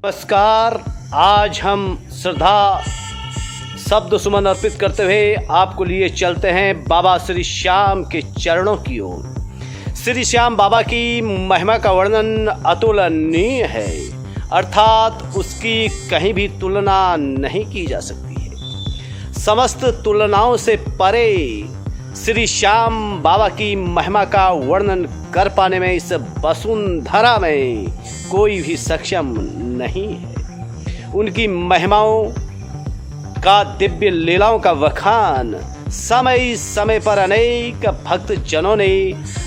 नमस्कार। आज हम श्रद्धा शब्द सुमन अर्पित करते हुए आपको लिए चलते हैं बाबा श्री श्याम के चरणों की ओर। श्री श्याम बाबा की महिमा का वर्णन अतुलनीय है, अर्थात उसकी कहीं भी तुलना नहीं की जा सकती है। समस्त तुलनाओं से परे श्री श्याम बाबा की महिमा का वर्णन कर पाने में इस वसुंधरा में कोई भी सक्षम नहीं है। उनकी महिमाओं का दिव्य लीलाओं का वखान समय समय पर अनेक भक्त जनों ने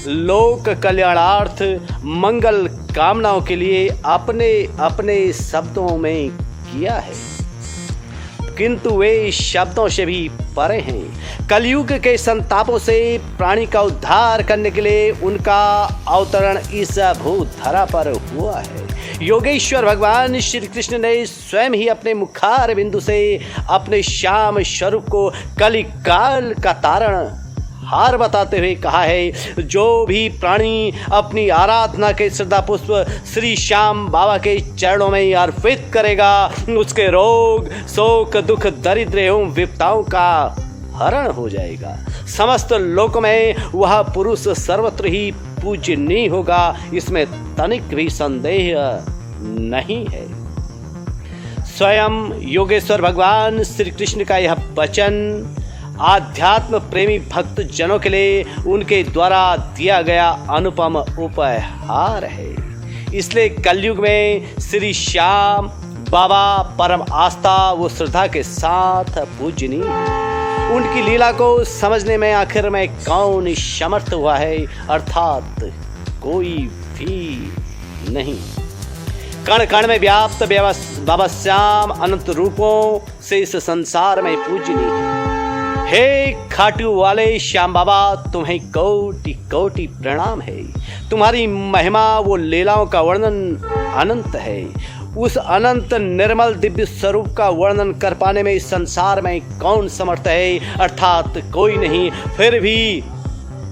लोक कल्याणार्थ मंगल कामनाओं के लिए अपने अपने शब्दों में किया है, किंतु वे शब्दों से भी परे हैं। कलयुग के संतापों से प्राणी का उद्धार करने के लिए उनका अवतरण इस भूधरा पर हुआ है। योगेश्वर भगवान श्री कृष्ण ने स्वयं ही अपने मुखार बिंदु से अपने श्याम स्वरूप को कलिकाल का तारण हार बताते हुए कहा है, जो भी प्राणी अपनी आराधना के श्रद्धा पुष्प श्री श्याम बाबा के चरणों में अर्पित करेगा, उसके रोग शोक दुख दरिद्र एवं विपदाओं का हरण हो जाएगा। समस्त लोक में वह पुरुष सर्वत्र ही पूजनीय होगा, इसमें तनिक भी संदेह नहीं है। स्वयं योगेश्वर भगवान श्री कृष्ण का यह वचन आध्यात्म प्रेमी भक्त जनों के लिए उनके द्वारा दिया गया अनुपम उपहार है। इसलिए कलयुग में श्री श्याम बाबा परम आस्था व श्रद्धा के साथ पूजनीय है। उनकी लीला को समझने में आखिर में कौन समर्थ हुआ है, अर्थात कोई भी नहीं। कण कण में व्याप्त बाबा श्याम अनंत रूपों से इस संसार में पूजनीय है। हे खाटू वाले श्याम बाबा, तुम्हें कोटि कोटि प्रणाम है। तुम्हारी महिमा वो लीलाओं का वर्णन अनंत है। उस अनंत निर्मल दिव्य स्वरूप का वर्णन कर पाने में इस संसार में कौन समर्थ है, अर्थात कोई नहीं।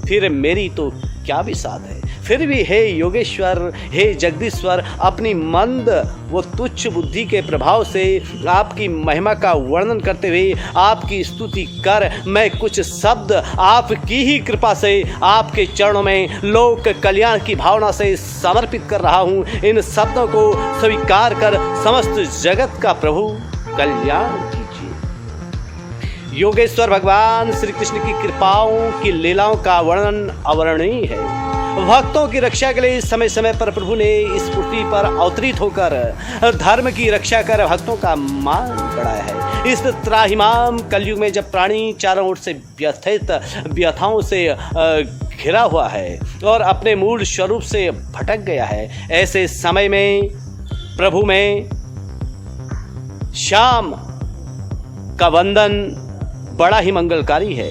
फिर मेरी तो क्या विसात है। फिर भी हे योगेश्वर, हे जगदीश्वर, अपनी मंद व तुच्छ बुद्धि के प्रभाव से आपकी महिमा का वर्णन करते हुए आपकी स्तुति कर मैं कुछ शब्द आपकी ही कृपा से आपके चरणों में लोक कल्याण की भावना से समर्पित कर रहा हूँ। इन शब्दों को स्वीकार कर समस्त जगत का प्रभु कल्याण कीजिए। योगेश्वर भगवान श्री कृष्ण की कृपाओं की लीलाओं का वर्णन अवर्णनीय है। भक्तों की रक्षा के लिए समय समय पर प्रभु ने इस पृथ्वी पर अवतरित होकर धर्म की रक्षा कर भक्तों का मान बढ़ाया है। इस त्राहिमाम कलयुग में जब प्राणी चारों ओर से व्यथित व्यथाओं से घिरा हुआ है और अपने मूल स्वरूप से भटक गया है, ऐसे समय में प्रभु में श्याम का वंदन बड़ा ही मंगलकारी है।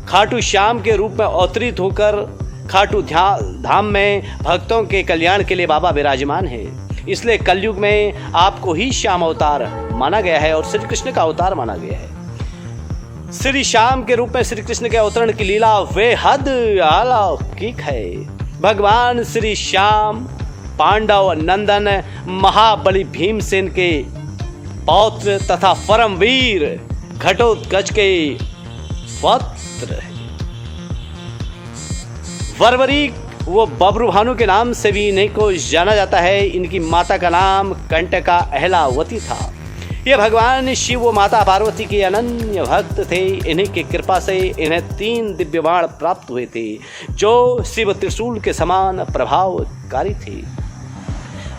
खाटू श्याम के रूप में अवतरित होकर खाटू धाम में भक्तों के कल्याण के लिए बाबा विराजमान है। इसलिए कलयुग में आपको ही श्याम अवतार माना गया है और श्री कृष्ण का अवतार माना गया है। श्री श्याम के रूप में श्री कृष्ण के अवतरण की लीला बेहद अलौकिक है। भगवान श्री श्याम पांडव नंदन महाबली भीमसेन के पौत्र तथा परमवीर घटोत्कच के पुत्र है। वरवरी वो बब्रुभानु के नाम से भी इन्हीं को जाना जाता है। इनकी माता का नाम कंटका अहलावती था। ये भगवान शिव व माता पार्वती के अनन्य भक्त थे। इन्हीं की कृपा से इन्हें 3 दिव्य बाण प्राप्त हुए थे, जो शिव त्रिशूल के समान प्रभावकारी थे।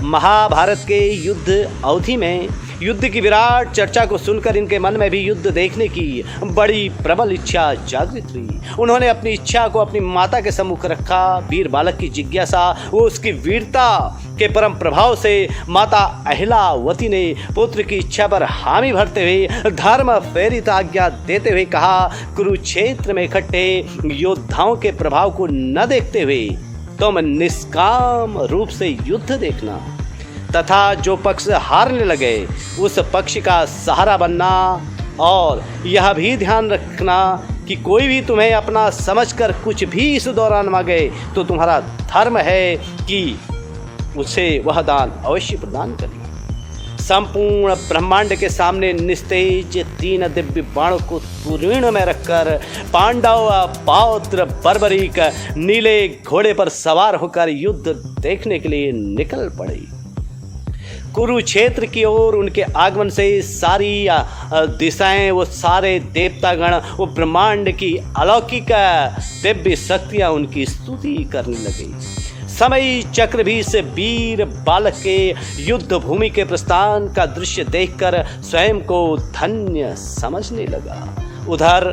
महाभारत के युद्ध अवधि में युद्ध की विराट चर्चा को सुनकर इनके मन में भी युद्ध देखने की बड़ी प्रबल इच्छा जागृत हुई। उन्होंने अपनी इच्छा को अपनी माता के सम्मुख रखा। वीर बालक की जिज्ञासा वो उसकी वीरता के परम प्रभाव से माता अहिलावती ने पुत्र की इच्छा पर हामी भरते हुए धर्म प्रेरित आज्ञा देते हुए कहा, कुरुक्षेत्र में इकट्ठे योद्धाओं के प्रभाव को न देखते हुए तुम निष्काम रूप से युद्ध देखना तथा जो पक्ष हारने लगे उस पक्ष का सहारा बनना, और यह भी ध्यान रखना कि कोई भी तुम्हें अपना समझकर कुछ भी इस दौरान मांगे तो तुम्हारा धर्म है कि उसे वह दान अवश्य प्रदान करना। संपूर्ण ब्रह्मांड के सामने निस्तेज 3 दिव्य बाणों को तुरीण में रखकर पांडव पौत्र बर्बरीक नीले घोड़े पर सवार होकर युद्ध देखने के लिए निकल पड़े। कुरुक्षेत्र की ओर उनके आगमन से सारी दिशाएं, वो सारे देवतागण, वो ब्रह्मांड की अलौकिक दिव्य शक्तियां उनकी स्तुति करने लगी। समय चक्र भी इस वीर बालक के युद्ध भूमि के प्रस्थान का दृश्य देखकर स्वयं को धन्य समझने लगा। उधर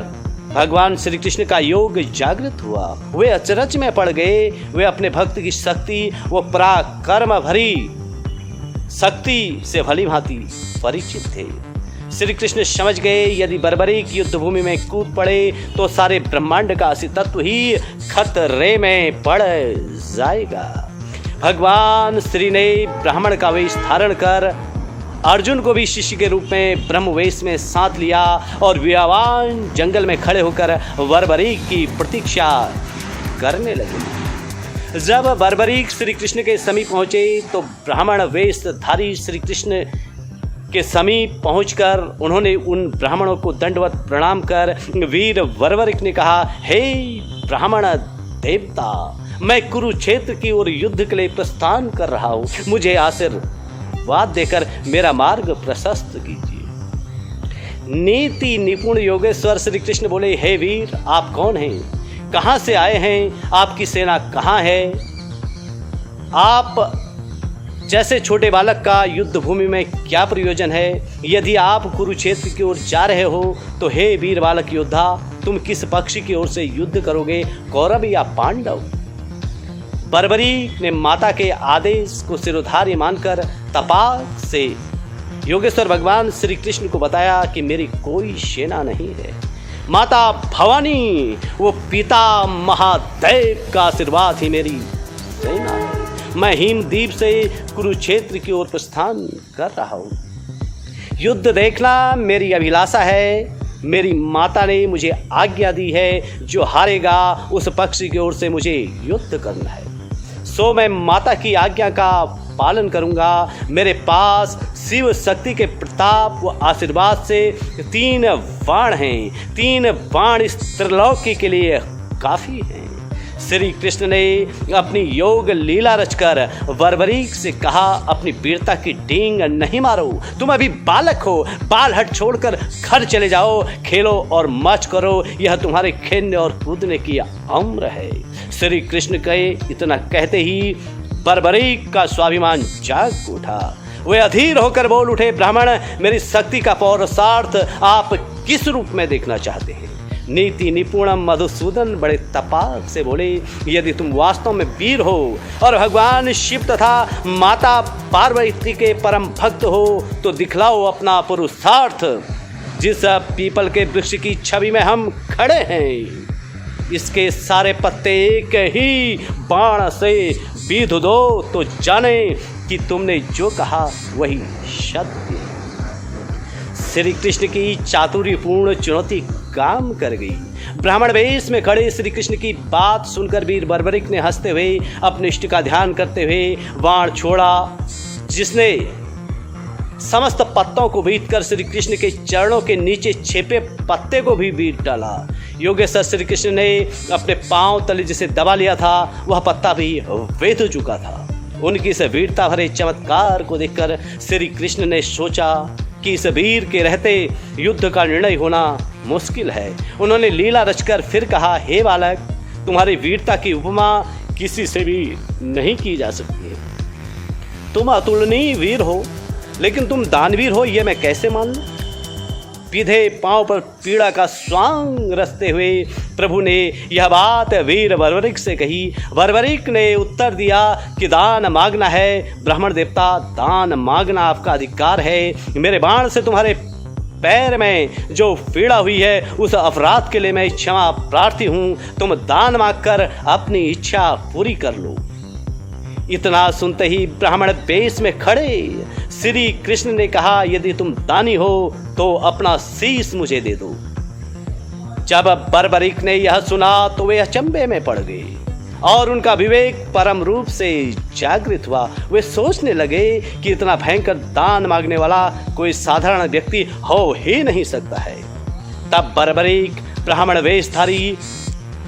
भगवान श्री कृष्ण का योग जागृत हुआ। वे अचरज में पड़ गए। वे अपने भक्त की शक्ति, वो पराक्रम भरी शक्ति से भली भांति परिचित थे। श्री कृष्ण समझ गए यदि बर्बरीक युद्ध भूमि में कूद पड़े तो सारे ब्रह्मांड का अस्तित्व ही खतरे में पड़ जाएगा। भगवान श्री ने ब्राह्मण का वेश धारण कर अर्जुन को भी शिष्य के रूप में ब्रह्म वेश में साथ लिया और विरावान जंगल में खड़े होकर बर्बरीक की प्रतीक्षा करने लगे। जब बर्बरीक श्री कृष्ण के समीप पहुंचे तो ब्राह्मण वेशधारी श्री कृष्ण के समीप पहुंचकर उन्होंने उन ब्राह्मणों को दंडवत प्रणाम कर वीर बर्बरीक ने कहा, हे ब्राह्मण देवता, मैं कुरुक्षेत्र की ओर युद्ध के लिए प्रस्थान कर रहा हूँ। मुझे आशीर्वाद देकर मेरा मार्ग प्रशस्त कीजिए। नीति निपुण योगेश्वर श्री कृष्ण बोले, हे वीर, आप कौन हैं? कहाँ से आए हैं? आपकी सेना कहाँ है? आप जैसे छोटे बालक का युद्ध भूमि में क्या प्रयोजन है? यदि आप कुरुक्षेत्र की ओर जा रहे हो तो हे वीर बालक योद्धा, तुम किस पक्ष की ओर से युद्ध करोगे, कौरव या पांडव? बर्बरीक ने माता के आदेश को सिरोधार्य मानकर तपाक से योगेश्वर भगवान श्री कृष्ण को बताया कि मेरी कोई सेना नहीं है। माता भवानी, वो पिता महादेव का आशीर्वाद ही मेरी सेना है। मैं हिमदीप से कुरुक्षेत्र की ओर प्रस्थान कर रहा हूँ। युद्ध देखना मेरी अभिलाषा है। मेरी माता ने मुझे आज्ञा दी है, जो हारेगा उस पक्ष की ओर से मुझे युद्ध करना है। सो मैं माता की आज्ञा का पालन करूंगा। मेरे पास शिव शक्ति के प्रताप व आशीर्वाद से 3 बाण हैं। 3 बाण इस त्रिलोकी के लिए काफी हैं। श्री कृष्ण ने अपनी योग लीला रचकर बर्बरीक से कहा, अपनी वीरता की डींग नहीं मारो, तुम अभी बालक हो। बाल हट छोड़कर घर चले जाओ, खेलो और मौज करो। यह तुम्हारे खेलने और कूदने की उम्र है। श्री कृष्ण के इतना कहते ही बर्बरीक का स्वाभिमान जाग उठा। वे अधीर होकर बोल उठे, ब्राह्मण, मेरी शक्ति का पौरुषार्थ आप किस रूप में देखना चाहते हैं? नीति निपुण मधुसूदन बड़े तपाक से बोले, यदि तुम वास्तव में वीर हो और भगवान शिव तथा माता पार्वती के परम भक्त हो तो दिखलाओ अपना पुरुषार्थ। जिस पीपल के वृक्ष की छवि में हम खड़े हैं, इसके सारे पत्ते एक ही बाण से बीध दो तो जाने कि तुमने जो कहा वही सत्य। श्री कृष्ण की चातुर्यपूर्ण चुनौती काम कर गई। ब्राह्मण वेश में खड़े श्री कृष्ण की बात सुनकर वीर बर्बरीक ने हंसते हुए अपने इष्ट का ध्यान करते हुए बाण छोड़ा, जिसने समस्त पत्तों को बीतकर श्री कृष्ण के चरणों के नीचे छिपे पत्ते को भी बीत डाला। योगेश्वर श्री कृष्ण ने अपने पांव तले जिसे दबा लिया था, वह पत्ता भी वेध चुका था। उनकी इस वीरता भरे चमत्कार को देखकर श्री कृष्ण ने सोचा कि इस वीर के रहते युद्ध का निर्णय होना मुश्किल है। उन्होंने लीला रचकर फिर कहा, हे बालक, तुम्हारी वीरता की उपमा किसी से भी नहीं की जा सकती है। तुम अतुलनीय वीर हो, लेकिन तुम दानवीर हो, यह मैं कैसे मान लूं? सीधे पांव पर पीड़ा का स्वांग रचते हुए प्रभु ने यह बात वीर बर्बरीक से कही। बर्बरीक ने उत्तर दिया कि दान मांगना है ब्राह्मण देवता, दान मांगना आपका अधिकार है। मेरे बाण से तुम्हारे पैर में जो पीड़ा हुई है, उस अपराध के लिए मैं क्षमा प्रार्थी हूँ। तुम दान मांगकर अपनी इच्छा पूरी कर लो। इतना सुनते ही ब्राह्मण वेश में खड़े श्री कृष्ण ने कहा, यदि तुम दानी हो तो अपना शीश मुझे दे दो। जब बर्बरीक ने यह सुना तो वे अचंभे में पड़ गए। और उनका विवेक परम रूप से जागृत हुआ। वे सोचने लगे कि इतना भयंकर दान मांगने वाला कोई साधारण व्यक्ति हो ही नहीं सकता है। तब बर्बरीक ब्राह्मण वेशधारी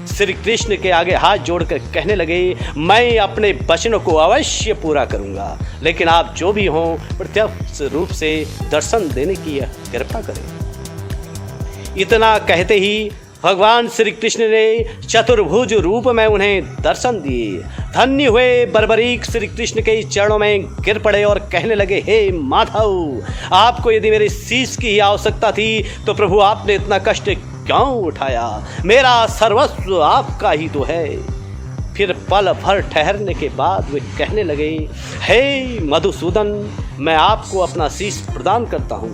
श्री कृष्ण के आगे हाथ जोड़कर कहने लगे, मैं अपने वचनों को अवश्य पूरा करूंगा, लेकिन आप जो भी हों प्रत्यक्ष रूप से दर्शन देने की कृपा करें। इतना कहते ही भगवान श्री कृष्ण ने चतुर्भुज रूप में उन्हें दर्शन दिए। धन्य हुए बर्बरीक श्री कृष्ण के चरणों में गिर पड़े और कहने लगे, हे माधव, आपको यदि मेरे शीश की ही आवश्यकता थी तो प्रभु आपने इतना कष्ट क्यों उठाया? मेरा सर्वस्व आपका ही तो है। फिर पल भर ठहरने के बाद वे कहने लगे, हे मधुसूदन, मैं आपको अपना शीश प्रदान करता हूँ,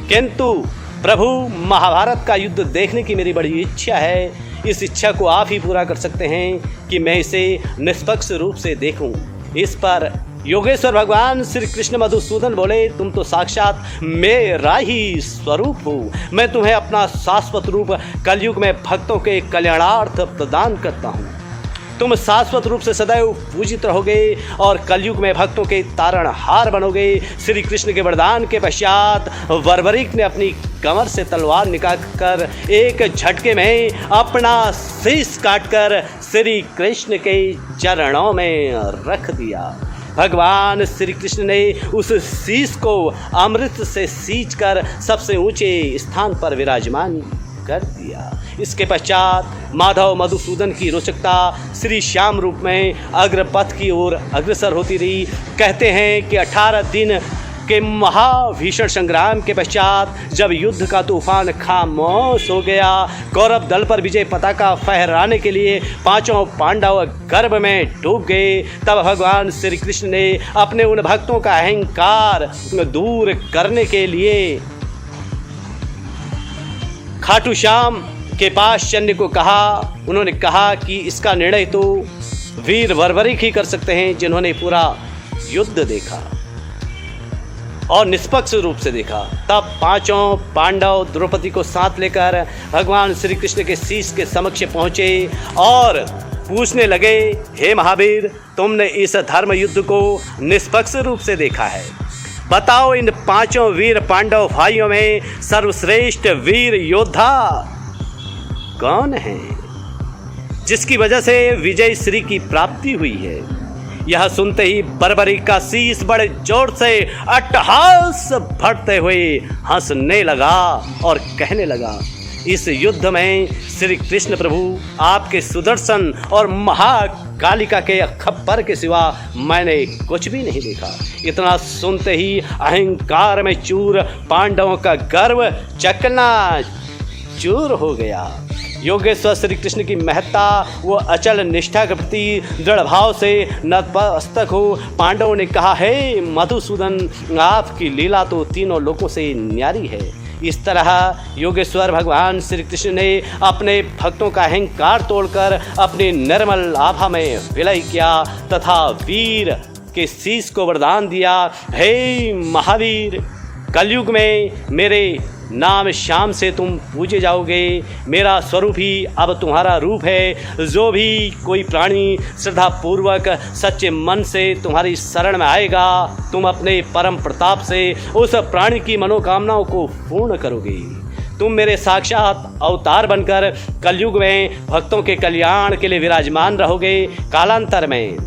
किंतु प्रभु महाभारत का युद्ध देखने की मेरी बड़ी इच्छा है। इस इच्छा को आप ही पूरा कर सकते हैं कि मैं इसे निष्पक्ष रूप से देखूं। इस पर योगेश्वर भगवान श्री कृष्ण मधुसूदन बोले, तुम तो साक्षात मेरा ही स्वरूप हो। मैं तुम्हें अपना शाश्वत रूप कलयुग में भक्तों के कल्याणार्थ प्रदान करता हूँ। तुम शाश्वत रूप से सदैव पूजित रहोगे और कलयुग में भक्तों के तारणहार बनोगे। श्री कृष्ण के वरदान के पश्चात बर्बरीक ने अपनी कमर से तलवार निकालकर एक झटके में अपना शीश काटकर श्री कृष्ण के चरणों में रख दिया। भगवान श्री कृष्ण ने उस शीश को अमृत से सींचकर सबसे ऊंचे स्थान पर विराजमान कर दिया। इसके पश्चात माधव मधुसूदन की रोचकता श्री श्याम रूप में अग्रपथ की ओर अग्रसर होती रही। कहते हैं कि 18 दिन के महाभीषण संग्राम के पश्चात जब युद्ध का तूफान खामोश हो गया, कौरव दल पर विजय पताका फहराने के लिए पांचों पांडव गर्भ में डूब गए, तब भगवान श्री कृष्ण ने अपने उन भक्तों का अहंकार दूर करने के लिए खाटू श्याम के पास चलने को कहा। उन्होंने कहा कि इसका निर्णय तो वीर बर्बरीक ही कर सकते हैं, जिन्होंने पूरा युद्ध देखा और निष्पक्ष रूप से देखा। तब पांचों पांडव द्रौपदी को साथ लेकर भगवान श्री कृष्ण के शीश के समक्ष पहुंचे और पूछने लगे, हे महावीर, तुमने इस धर्म युद्ध को निष्पक्ष रूप से देखा है। बताओ, इन पांचों वीर पांडव भाइयों में सर्वश्रेष्ठ वीर योद्धा कौन है, जिसकी वजह से विजय श्री की प्राप्ति हुई है? यह सुनते ही बर्बरीक का शीश बड़े जोर से अट्टहास भरते हुए हंसने लगा और कहने लगा, इस युद्ध में श्री कृष्ण प्रभु आपके सुदर्शन और महाकालिका के खप्पर के सिवा मैंने कुछ भी नहीं देखा। इतना सुनते ही अहंकार में चूर पांडवों का गर्व चकना चूर हो गया। योगेश्वर श्री कृष्ण की महत्ता वो अचल निष्ठा के प्रति दृढ़ भाव से नतमस्तक हो पांडवों ने कहा, हे मधुसूदन, आपकी लीला तो तीनों लोकों से न्यारी है। इस तरह योगेश्वर भगवान श्री कृष्ण ने अपने भक्तों का अहंकार तोड़कर अपनी निर्मल आभा में विलय किया तथा वीर के शीश को वरदान दिया, हे महावीर, कलयुग में मेरे नाम श्याम से तुम पूजे जाओगे। मेरा स्वरूप ही अब तुम्हारा रूप है। जो भी कोई प्राणी श्रद्धा पूर्वक सच्चे मन से तुम्हारी शरण में आएगा, तुम अपने परम प्रताप से उस प्राणी की मनोकामनाओं को पूर्ण करोगे। तुम मेरे साक्षात अवतार बनकर कलयुग में भक्तों के कल्याण के लिए विराजमान रहोगे। कालांतर में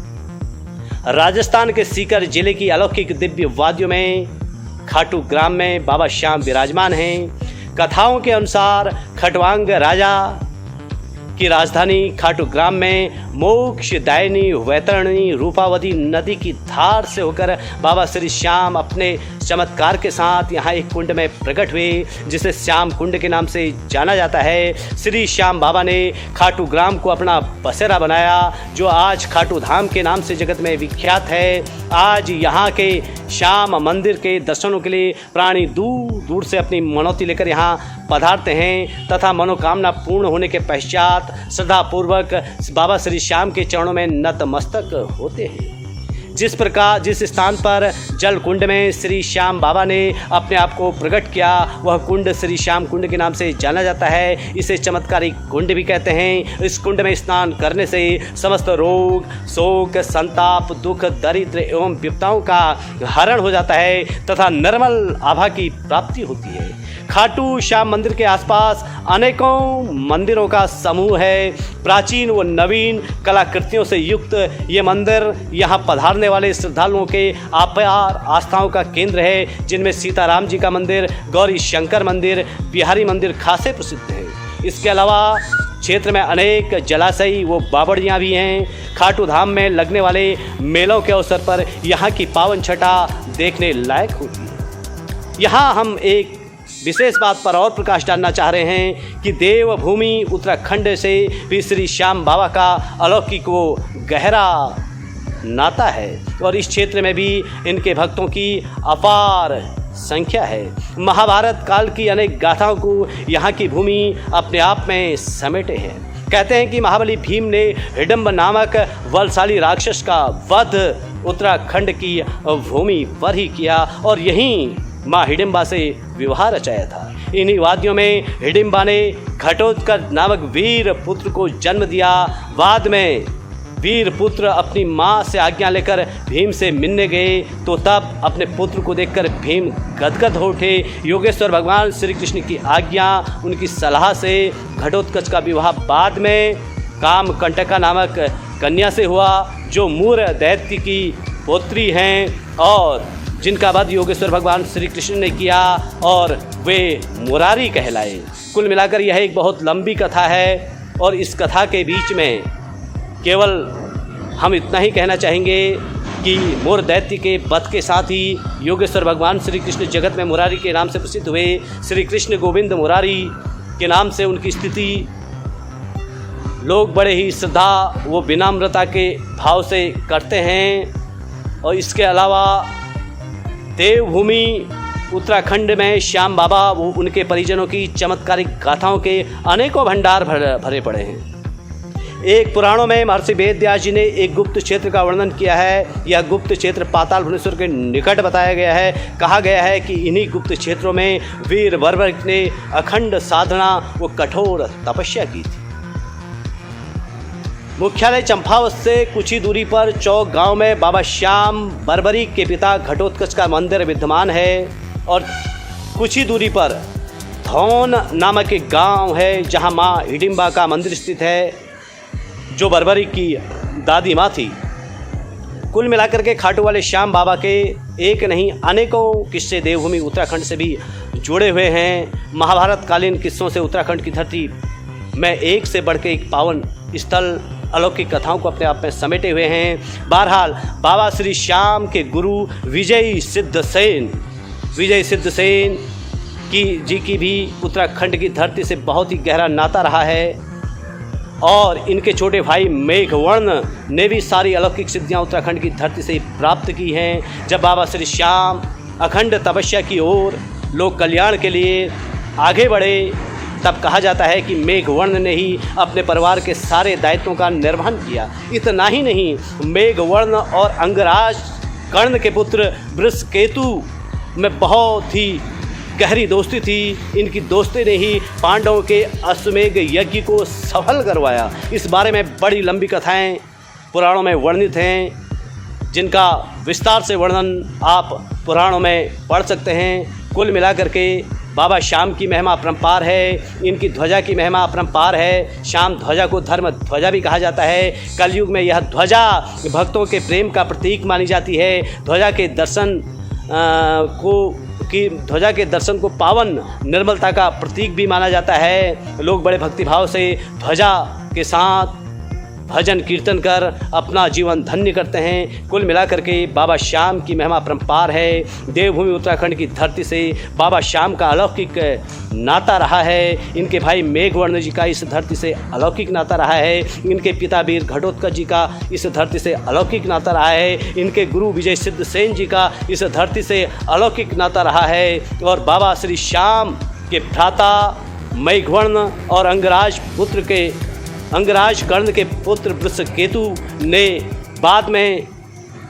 राजस्थान के सीकर जिले की अलौकिक दिव्य वादियों में खाटू ग्राम में बाबा श्याम विराजमान हैं। कथाओं के अनुसार खटवांग राजा की राजधानी खाटू ग्राम में मोक्षदायिनी वैतरणी रूपावती नदी की धार से होकर बाबा श्री श्याम अपने चमत्कार के साथ यहाँ एक कुंड में प्रकट हुए, जिसे श्याम कुंड के नाम से जाना जाता है। श्री श्याम बाबा ने खाटू ग्राम को अपना बसेरा बनाया, जो आज खाटू धाम के नाम से जगत में विख्यात है। आज यहाँ के श्याम मंदिर के दर्शनों के लिए प्राणी दूर दूर से अपनी मनौती लेकर यहाँ पधारते हैं तथा मनोकामना पूर्ण होने के पश्चात श्रद्धापूर्वक बाबा श्री श्याम के चरणों में नतमस्तक होते हैं। जिस स्थान पर जल कुंड में श्री श्याम बाबा ने अपने आप को प्रकट किया, वह कुंड श्री श्याम कुंड के नाम से जाना जाता है। इसे चमत्कारिक कुंड भी कहते हैं। इस कुंड में स्नान करने से समस्त रोग, शोक, संताप, दुख, दरिद्र एवं विपदाओं का हरण हो जाता है तथा निर्मल आभा की प्राप्ति होती है। खाटू श्याम मंदिर के आसपास अनेकों मंदिरों का समूह है। प्राचीन व नवीन कलाकृतियों से युक्त ये मंदिर यहाँ पधारने वाले श्रद्धालुओं के अपार आस्थाओं का केंद्र है, जिनमें सीताराम जी का मंदिर, गौरी शंकर मंदिर, बिहारी मंदिर खासे प्रसिद्ध हैं। इसके अलावा क्षेत्र में अनेक जलाशय व बावड़ियाँ भी हैं। खाटू धाम में लगने वाले मेलों के अवसर पर यहाँ की पावन छटा देखने लायक होती है। यहाँ हम एक विशेष बात पर और प्रकाश डालना चाह रहे हैं कि देवभूमि उत्तराखंड से भी श्री श्याम बाबा का अलौकिक वो गहरा नाता है और इस क्षेत्र में भी इनके भक्तों की अपार संख्या है। महाभारत काल की अनेक गाथाओं को यहाँ की भूमि अपने आप में समेटे हैं। कहते हैं कि महाबली भीम ने हिडम्ब नामक बलशाली राक्षस का वध उत्तराखंड की भूमि पर ही किया और यहीं माँ हिडिम्बा से विवाह रचाया था। इन्हीं वादियों में हिडिम्बा ने घटोत्कच नामक वीर पुत्र को जन्म दिया। बाद में वीर पुत्र अपनी माँ से आज्ञा लेकर भीम से मिलने गए तो तब अपने पुत्र को देखकर भीम गदगद हो उठे। योगेश्वर भगवान श्री कृष्ण की आज्ञा, उनकी सलाह से घटोत्कच का विवाह बाद में कामकंटका नामक कन्या से हुआ, जो मूर दैत्य की पुत्री हैं और जिनका वध योगेश्वर भगवान श्री कृष्ण ने किया और वे मुरारी कहलाए। कुल मिलाकर यह एक बहुत लंबी कथा है और इस कथा के बीच में केवल हम इतना ही कहना चाहेंगे कि मूर दैत्य के वध के साथ ही योगेश्वर भगवान श्री कृष्ण जगत में मुरारी के नाम से प्रसिद्ध हुए। श्री कृष्ण गोविंद मुरारी के नाम से उनकी स्थिति लोग बड़े ही श्रद्धा व विनम्रता के भाव से करते हैं। और इसके अलावा देवभूमि उत्तराखंड में श्याम बाबा वो उनके परिजनों की चमत्कारिक गाथाओं के अनेकों भंडार भरे पड़े हैं। एक पुराणों में महर्षि वेदव्यास जी ने एक गुप्त क्षेत्र का वर्णन किया है। यह गुप्त क्षेत्र पाताल भुवनेश्वर के निकट बताया गया है। कहा गया है कि इन्हीं गुप्त क्षेत्रों में वीर बर्बरिक ने अखंड साधना व कठोर तपस्या की थी। मुख्यालय चंपावत से कुछ ही दूरी पर चौक गांव में बाबा श्याम बर्बरिक के पिता घटोत्कच का मंदिर विद्यमान है और कुछ ही दूरी पर धौन नामक एक गांव है जहां मां हिडिम्बा का मंदिर स्थित है, जो बर्बरिक की दादी माँ थी। कुल मिलाकर के खाटू वाले श्याम बाबा के एक नहीं अनेकों किस्से देवभूमि उत्तराखंड से भी जुड़े हुए हैं। महाभारत कालीन किस्सों से उत्तराखंड की धरती में एक से बढ़ के एक पावन स्थल अलौकिक कथाओं को अपने आप में समेटे हुए हैं। बहरहाल बाबा श्री श्याम के गुरु विजय सिद्ध सेन की भी उत्तराखंड की धरती से बहुत ही गहरा नाता रहा है और इनके छोटे भाई मेघवर्ण ने भी सारी अलौकिक सिद्धियां उत्तराखंड की धरती से प्राप्त की हैं। जब बाबा श्री श्याम अखंड तपस्या की ओर लोक कल्याण के लिए आगे बढ़े तब कहा जाता है कि मेघवर्ण ने ही अपने परिवार के सारे दायित्वों का निर्वहन किया। इतना ही नहीं, मेघवर्ण और अंगराज कर्ण के पुत्र वृषकेतु में बहुत ही गहरी दोस्ती थी। इनकी दोस्ती ने ही पांडवों के अश्वमेध यज्ञ को सफल करवाया। इस बारे में बड़ी लंबी कथाएं पुराणों में वर्णित हैं, जिनका विस्तार से वर्णन आप पुराणों में पढ़ सकते हैं। कुल मिलाकर के बाबा श्याम की महिमा अपरंपार है। इनकी ध्वजा की महिमा अपरंपार है। श्याम ध्वजा को धर्म ध्वजा भी कहा जाता है। कलयुग में यह ध्वजा भक्तों के प्रेम का प्रतीक मानी जाती है। ध्वजा के दर्शन को पावन निर्मलता का प्रतीक भी माना जाता है। लोग बड़े भक्तिभाव से ध्वजा के साथ भजन कीर्तन कर अपना जीवन धन्य करते हैं। कुल मिलाकर के बाबा श्याम की महिमा अपरंपार है। देवभूमि उत्तराखंड की धरती से बाबा श्याम का अलौकिक नाता रहा है। इनके भाई मेघवर्ण जी का इस धरती से अलौकिक नाता रहा है। इनके पिता वीर घटोत्कच जी का इस धरती से अलौकिक नाता रहा है। इनके गुरु विजय सिद्ध सेन जी का इस धरती से अलौकिक नाता रहा है। और बाबा श्री श्याम के भ्राता मेघवर्ण और अंगराज कर्ण के पुत्र वृषकेतु ने बाद में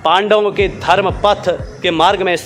पांडवों के धर्म पथ के मार्ग में